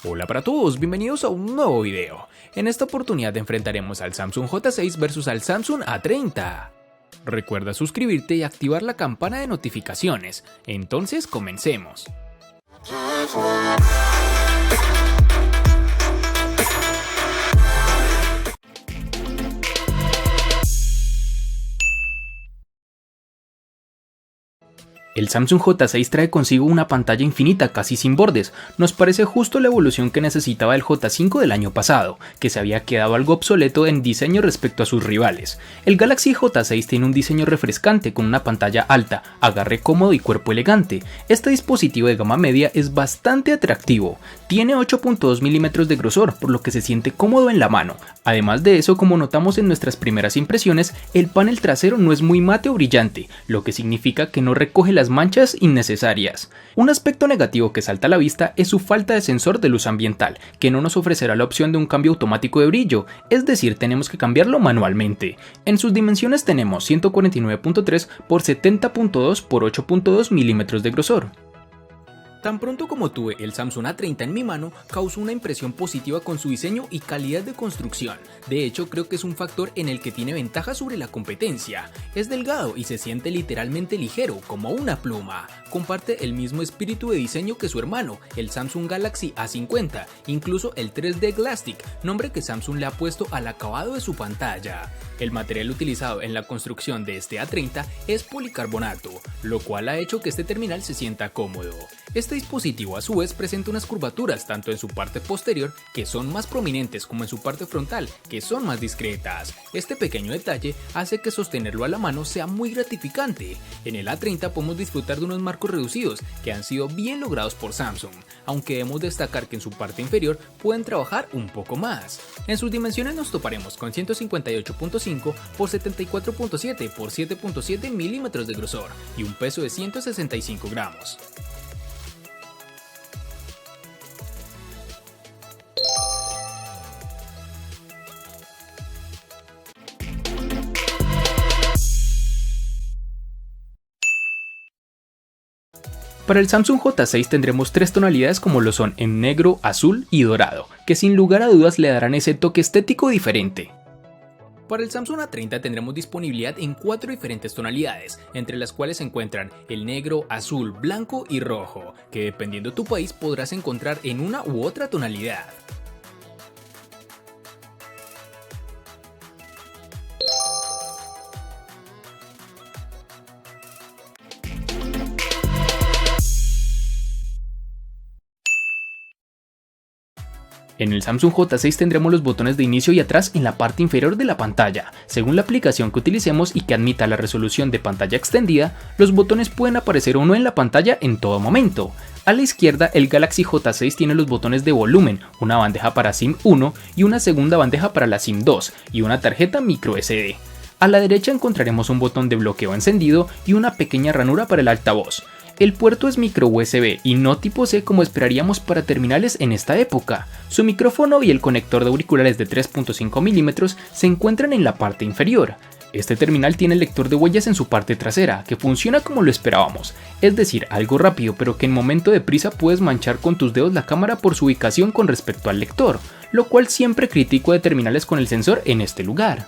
Hola para todos, bienvenidos a un nuevo video. En esta oportunidad enfrentaremos al Samsung J6 versus al Samsung A30. Recuerda suscribirte y activar la campana de notificaciones. Entonces comencemos. El Samsung J6 trae consigo una pantalla infinita casi sin bordes. Nos parece justo la evolución que necesitaba el J5 del año pasado, que se había quedado algo obsoleto en diseño respecto a sus rivales. El Galaxy J6 tiene un diseño refrescante con una pantalla alta, agarre cómodo y cuerpo elegante. Este dispositivo de gama media es bastante atractivo. Tiene 8.2 milímetros de grosor, por lo que se siente cómodo en la mano. Además de eso, como notamos en nuestras primeras impresiones, el panel trasero no es muy mate o brillante, lo que significa que no recoge las manchas innecesarias. Un aspecto negativo que salta a la vista es su falta de sensor de luz ambiental, que no nos ofrecerá la opción de un cambio automático de brillo, es decir, tenemos que cambiarlo manualmente. En sus dimensiones tenemos 149.3 por 70.2 por 8.2 milímetros de grosor. Tan pronto como tuve el Samsung A30 en mi mano, causó una impresión positiva con su diseño y calidad de construcción. De hecho, creo que es un factor en el que tiene ventaja sobre la competencia. Es delgado y se siente literalmente ligero, como una pluma. Comparte el mismo espíritu de diseño que su hermano, el Samsung Galaxy A50, incluso el 3D Glastic, nombre que Samsung le ha puesto al acabado de su pantalla. El material utilizado en la construcción de este A30 es policarbonato, lo cual ha hecho que este terminal se sienta cómodo. Este dispositivo a su vez presenta unas curvaturas tanto en su parte posterior, que son más prominentes, como en su parte frontal, que son más discretas. Este pequeño detalle hace que sostenerlo a la mano sea muy gratificante. En el A30 podemos disfrutar de unos marcos reducidos que han sido bien logrados por Samsung, aunque debemos destacar que en su parte inferior pueden trabajar un poco más. En sus dimensiones nos toparemos con 158.5 por 74.7 por 7.7 milímetros de grosor y un peso de 165 gramos. Para el Samsung J6 tendremos tres tonalidades como lo son en negro, azul y dorado, que sin lugar a dudas le darán ese toque estético diferente. Para el Samsung A30 tendremos disponibilidad en 4 diferentes tonalidades, entre las cuales se encuentran el negro, azul, blanco y rojo, que dependiendo tu país podrás encontrar en una u otra tonalidad. En el Samsung J6 tendremos los botones de inicio y atrás en la parte inferior de la pantalla. Según la aplicación que utilicemos y que admita la resolución de pantalla extendida, los botones pueden aparecer o no en la pantalla en todo momento. A la izquierda, el Galaxy J6 tiene los botones de volumen, una bandeja para SIM 1 y una segunda bandeja para la SIM 2 y una tarjeta microSD. A la derecha encontraremos un botón de bloqueo encendido y una pequeña ranura para el altavoz. El puerto es micro USB y no tipo C como esperaríamos para terminales en esta época. Su micrófono y el conector de auriculares de 3.5 milímetros se encuentran en la parte inferior. Este terminal tiene lector de huellas en su parte trasera, que funciona como lo esperábamos, es decir, algo rápido pero que en momento de prisa puedes manchar con tus dedos la cámara por su ubicación con respecto al lector, lo cual siempre critico de terminales con el sensor en este lugar.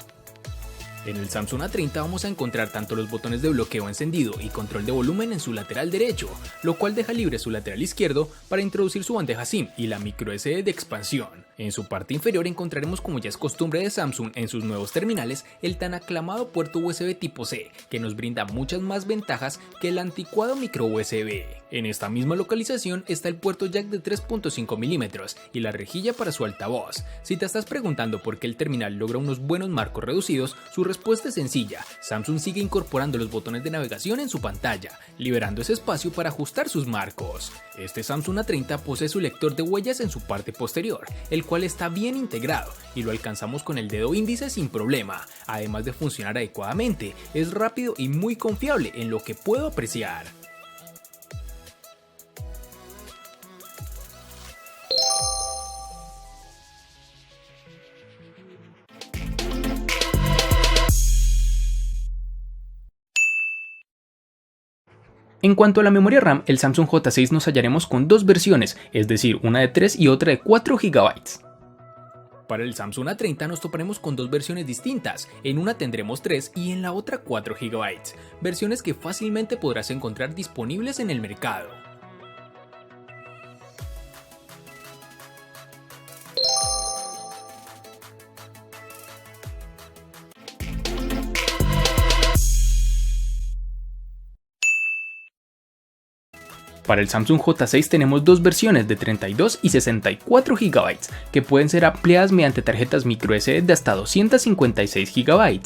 En el Samsung A30 vamos a encontrar tanto los botones de bloqueo encendido y control de volumen en su lateral derecho, lo cual deja libre su lateral izquierdo para introducir su bandeja SIM y la microSD de expansión. En su parte inferior encontraremos, como ya es costumbre de Samsung en sus nuevos terminales, el tan aclamado puerto USB tipo C, que nos brinda muchas más ventajas que el anticuado micro USB. En esta misma localización está el puerto jack de 3.5 milímetros y la rejilla para su altavoz. Si te estás preguntando por qué el terminal logra unos buenos marcos reducidos, su respuesta es sencilla: Samsung sigue incorporando los botones de navegación en su pantalla, liberando ese espacio para ajustar sus marcos. Este Samsung A30 posee su lector de huellas en su parte posterior, el cual está bien integrado y lo alcanzamos con el dedo índice sin problema. Además de funcionar adecuadamente, es rápido y muy confiable en lo que puedo apreciar. En cuanto a la memoria RAM, el Samsung J6 nos hallaremos con dos versiones, es decir, una de 3 y otra de 4 GB. Para el Samsung A30 nos toparemos con dos versiones distintas, en una tendremos 3 y en la otra 4 GB, versiones que fácilmente podrás encontrar disponibles en el mercado. Para el Samsung J6 tenemos dos versiones de 32 y 64 GB, que pueden ser ampliadas mediante tarjetas microSD de hasta 256 GB.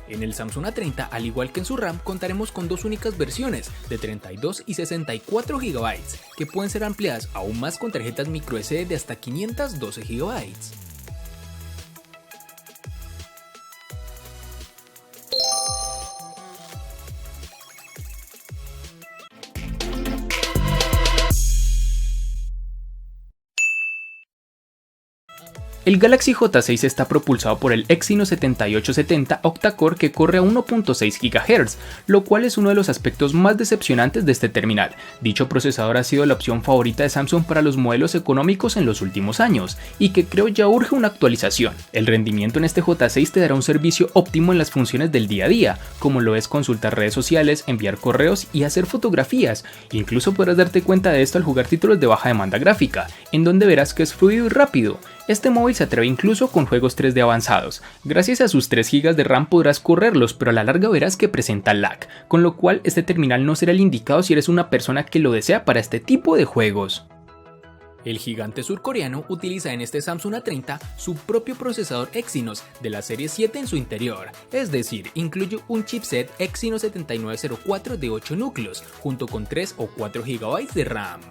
En el Samsung A30, al igual que en su RAM, contaremos con dos únicas versiones de 32 y 64 GB, que pueden ser ampliadas aún más con tarjetas microSD de hasta 512 GB. El Galaxy J6 está propulsado por el Exynos 7870 octa-core que corre a 1.6 GHz, lo cual es uno de los aspectos más decepcionantes de este terminal. Dicho procesador ha sido la opción favorita de Samsung para los modelos económicos en los últimos años, y que creo ya urge una actualización. El rendimiento en este J6 te dará un servicio óptimo en las funciones del día a día, como lo es consultar redes sociales, enviar correos y hacer fotografías. Incluso podrás darte cuenta de esto al jugar títulos de baja demanda gráfica, en donde verás que es fluido y rápido. Este móvil se atreve incluso con juegos 3D avanzados. Gracias a sus 3 GB de RAM podrás correrlos, pero a la larga verás que presenta lag, con lo cual este terminal no será el indicado si eres una persona que lo desea para este tipo de juegos. El gigante surcoreano utiliza en este Samsung A30 su propio procesador Exynos de la serie 7 en su interior, es decir, incluye un chipset Exynos 7904 de 8 núcleos, junto con 3 o 4 GB de RAM.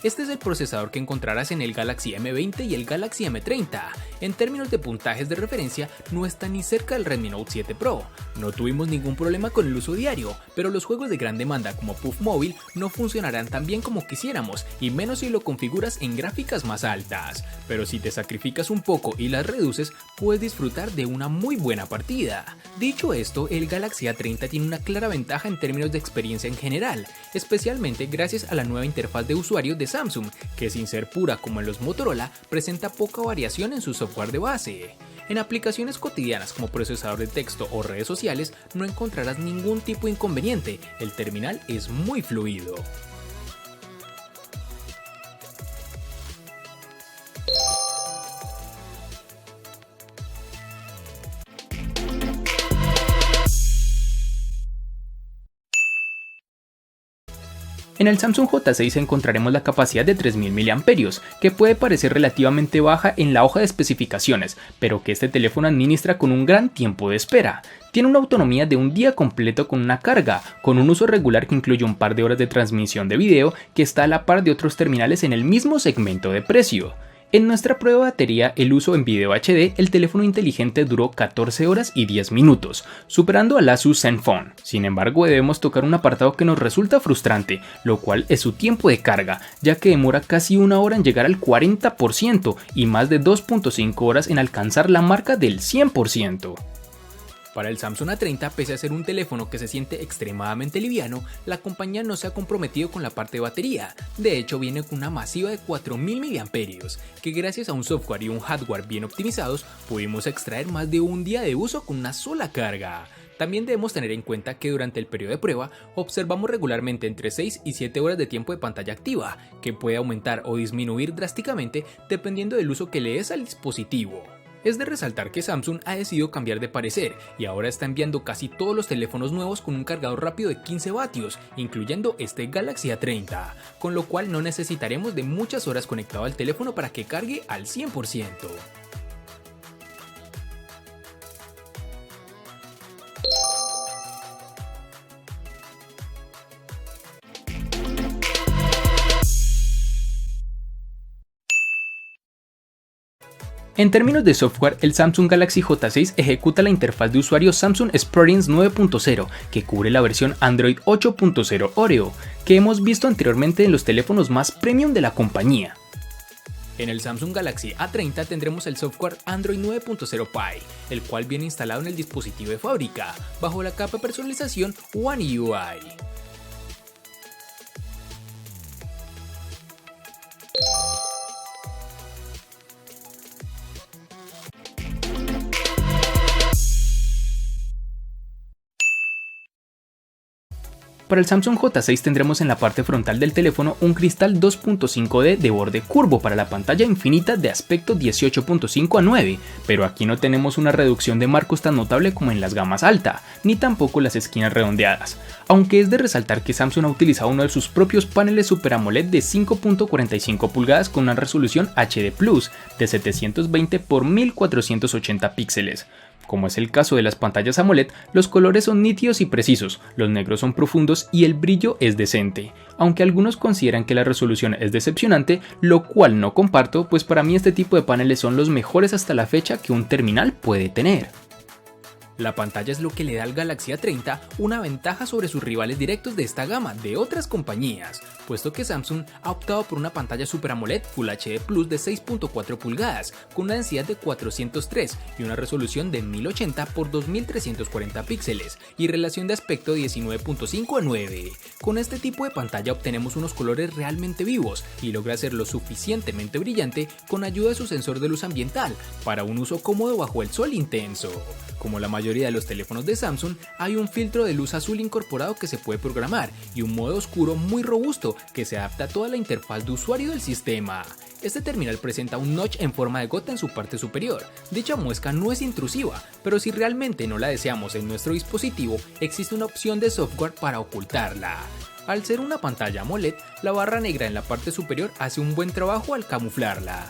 Este es el procesador que encontrarás en el Galaxy M20 y el Galaxy M30. En términos de puntajes de referencia, no está ni cerca del Redmi Note 7 Pro. No tuvimos ningún problema con el uso diario, pero los juegos de gran demanda como PUBG Mobile no funcionarán tan bien como quisiéramos, y menos si lo configuras en gráficas más altas. Pero si te sacrificas un poco y las reduces, puedes disfrutar de una muy buena partida. Dicho esto, el Galaxy A30 tiene una clara ventaja en términos de experiencia en general, especialmente gracias a la nueva interfaz de usuario de Samsung, que sin ser pura como en los Motorola, presenta poca variación en su software de base. En aplicaciones cotidianas como procesador de texto o redes sociales no encontrarás ningún tipo de inconveniente, el terminal es muy fluido. En el Samsung J6 encontraremos la capacidad de 3000 mAh, que puede parecer relativamente baja en la hoja de especificaciones, pero que este teléfono administra con un gran tiempo de espera. Tiene una autonomía de un día completo con una carga, con un uso regular que incluye un par de horas de transmisión de video, que está a la par de otros terminales en el mismo segmento de precio. En nuestra prueba de batería, el uso en video HD, el teléfono inteligente duró 14 horas y 10 minutos, superando al Asus Zenfone. Sin embargo, debemos tocar un apartado que nos resulta frustrante, lo cual es su tiempo de carga, ya que demora casi una hora en llegar al 40% y más de 2.5 horas en alcanzar la marca del 100%. Para el Samsung A30, pese a ser un teléfono que se siente extremadamente liviano, la compañía no se ha comprometido con la parte de batería. De hecho, viene con una masiva de 4000 mAh, que gracias a un software y un hardware bien optimizados, pudimos extraer más de un día de uso con una sola carga. También debemos tener en cuenta que durante el periodo de prueba observamos regularmente entre 6 y 7 horas de tiempo de pantalla activa, que puede aumentar o disminuir drásticamente dependiendo del uso que le des al dispositivo. Es de resaltar que Samsung ha decidido cambiar de parecer y ahora está enviando casi todos los teléfonos nuevos con un cargador rápido de 15 vatios, incluyendo este Galaxy A30, con lo cual no necesitaremos de muchas horas conectado al teléfono para que cargue al 100%. En términos de software, el Samsung Galaxy J6 ejecuta la interfaz de usuario Samsung Experience 9.0, que cubre la versión Android 8.0 Oreo, que hemos visto anteriormente en los teléfonos más premium de la compañía. En el Samsung Galaxy A30 tendremos el software Android 9.0 Pie, el cual viene instalado en el dispositivo de fábrica, bajo la capa de personalización One UI. Para el Samsung J6 tendremos en la parte frontal del teléfono un cristal 2.5D de borde curvo para la pantalla infinita de aspecto 18.5:9, pero aquí no tenemos una reducción de marcos tan notable como en las gamas alta, ni tampoco las esquinas redondeadas, aunque es de resaltar que Samsung ha utilizado uno de sus propios paneles Super AMOLED de 5.45 pulgadas con una resolución HD Plus de 720 x 1480 píxeles. Como es el caso de las pantallas AMOLED, los colores son nítidos y precisos, los negros son profundos y el brillo es decente, aunque algunos consideran que la resolución es decepcionante, lo cual no comparto, pues para mí este tipo de paneles son los mejores hasta la fecha que un terminal puede tener. La pantalla es lo que le da al Galaxy A30 una ventaja sobre sus rivales directos de esta gama de otras compañías, puesto que Samsung ha optado por una pantalla Super AMOLED Full HD Plus de 6.4 pulgadas con una densidad de 403 y una resolución de 1080 x 2340 píxeles y relación de aspecto 19.5:9. Con este tipo de pantalla obtenemos unos colores realmente vivos y logra ser lo suficientemente brillante con ayuda de su sensor de luz ambiental para un uso cómodo bajo el sol intenso. Como la mayoría de los teléfonos de Samsung, hay un filtro de luz azul incorporado que se puede programar y un modo oscuro muy robusto que se adapta a toda la interfaz de usuario del sistema. Este terminal presenta un notch en forma de gota en su parte superior. Dicha muesca no es intrusiva, pero si realmente no la deseamos en nuestro dispositivo, existe una opción de software para ocultarla. Al ser una pantalla AMOLED, la barra negra en la parte superior hace un buen trabajo al camuflarla.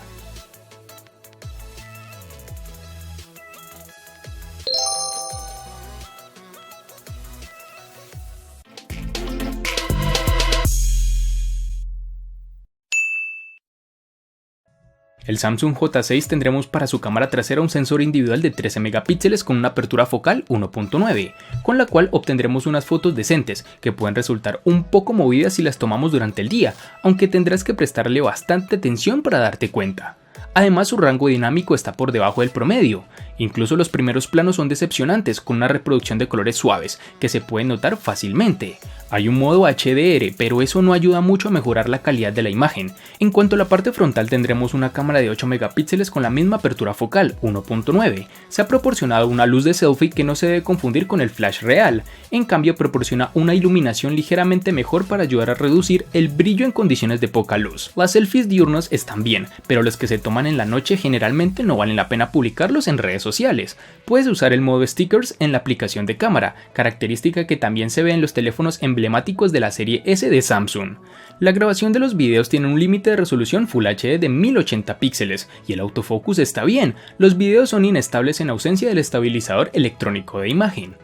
El Samsung J6 tendremos para su cámara trasera un sensor individual de 13 megapíxeles con una apertura focal 1.9, con la cual obtendremos unas fotos decentes que pueden resultar un poco movidas si las tomamos durante el día, aunque tendrás que prestarle bastante atención para darte cuenta. Además, su rango dinámico está por debajo del promedio. Incluso los primeros planos son decepcionantes, con una reproducción de colores suaves que se pueden notar fácilmente. Hay un modo HDR, pero eso no ayuda mucho a mejorar la calidad de la imagen. En cuanto a la parte frontal, tendremos una cámara de 8 megapíxeles con la misma apertura focal, 1.9. Se ha proporcionado una luz de selfie que no se debe confundir con el flash real. En cambio, proporciona una iluminación ligeramente mejor para ayudar a reducir el brillo en condiciones de poca luz. Las selfies diurnos están bien, pero los que se toman en la noche generalmente no valen la pena publicarlos en redes sociales. Puedes usar el modo stickers en la aplicación de cámara, característica que también se ve en los teléfonos emblemáticos de la serie S de Samsung. La grabación de los videos tiene un límite de resolución Full HD de 1080 píxeles y el autofocus está bien. Los videos son inestables en ausencia del estabilizador electrónico de imagen.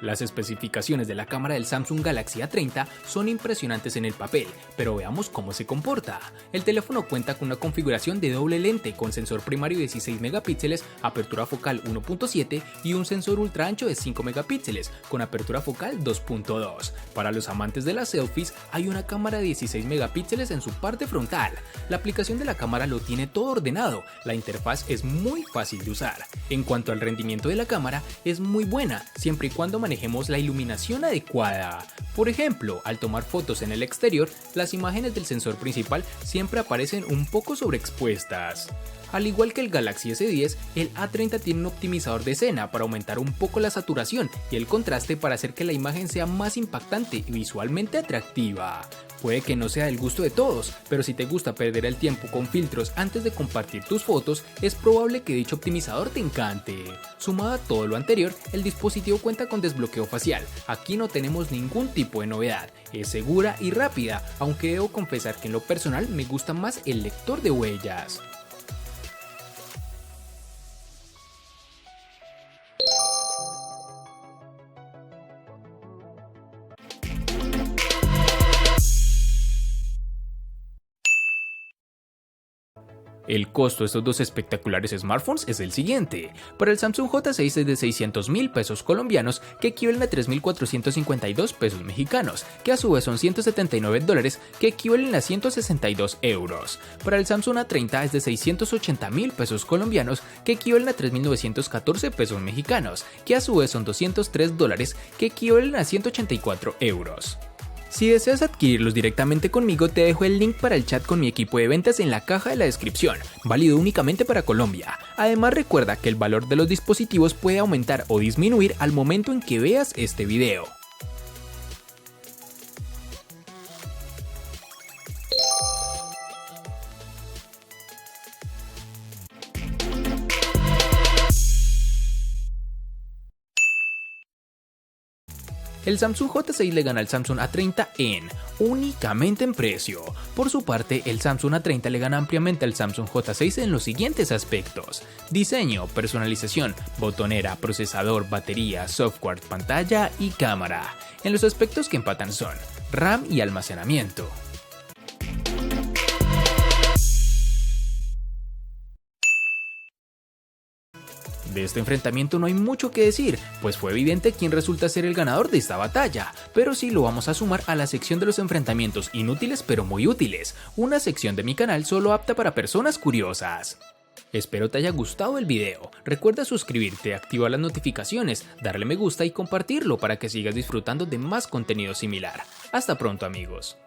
Las especificaciones de la cámara del Samsung Galaxy A30 son impresionantes en el papel, pero veamos cómo se comporta. El teléfono cuenta con una configuración de doble lente con sensor primario de 16 megapíxeles, apertura focal 1.7 y un sensor ultra ancho de 5 megapíxeles con apertura focal 2.2. Para los amantes de las selfies, hay una cámara de 16 megapíxeles en su parte frontal. La aplicación de la cámara lo tiene todo ordenado, la interfaz es muy fácil de usar. En cuanto al rendimiento de la cámara, es muy buena, siempre y cuando manejemos la iluminación adecuada. Por ejemplo, al tomar fotos en el exterior, las imágenes del sensor principal siempre aparecen un poco sobreexpuestas. Al igual que el Galaxy S10, el A30 tiene un optimizador de escena para aumentar un poco la saturación y el contraste para hacer que la imagen sea más impactante y visualmente atractiva. Puede que no sea del gusto de todos, pero si te gusta perder el tiempo con filtros antes de compartir tus fotos, es probable que dicho optimizador te encante. Sumado a todo lo anterior, el dispositivo cuenta con desbloqueo facial. Aquí no tenemos ningún tipo de novedad, es segura y rápida, aunque debo confesar que en lo personal me gusta más el lector de huellas. El costo de estos dos espectaculares smartphones es el siguiente. Para el Samsung J6 es de 600.000 pesos colombianos, que equivalen a 3.452 pesos mexicanos, que a su vez son $179, que equivalen a 162 euros. Para el Samsung A30 es de 680.000 pesos colombianos, que equivalen a 3.914 pesos mexicanos, que a su vez son $203, que equivalen a 184 euros. Si deseas adquirirlos directamente conmigo, te dejo el link para el chat con mi equipo de ventas en la caja de la descripción, válido únicamente para Colombia. Además, recuerda que el valor de los dispositivos puede aumentar o disminuir al momento en que veas este video. El Samsung J6 le gana al Samsung A30 únicamente en precio. Por su parte, el Samsung A30 le gana ampliamente al Samsung J6 en los siguientes aspectos: diseño, personalización, botonera, procesador, batería, software, pantalla y cámara. En los aspectos que empatan son RAM y almacenamiento. De este enfrentamiento no hay mucho que decir, pues fue evidente quién resulta ser el ganador de esta batalla, pero sí lo vamos a sumar a la sección de los enfrentamientos inútiles pero muy útiles, una sección de mi canal solo apta para personas curiosas. Espero te haya gustado el video, recuerda suscribirte, activar las notificaciones, darle me gusta y compartirlo para que sigas disfrutando de más contenido similar. Hasta pronto amigos.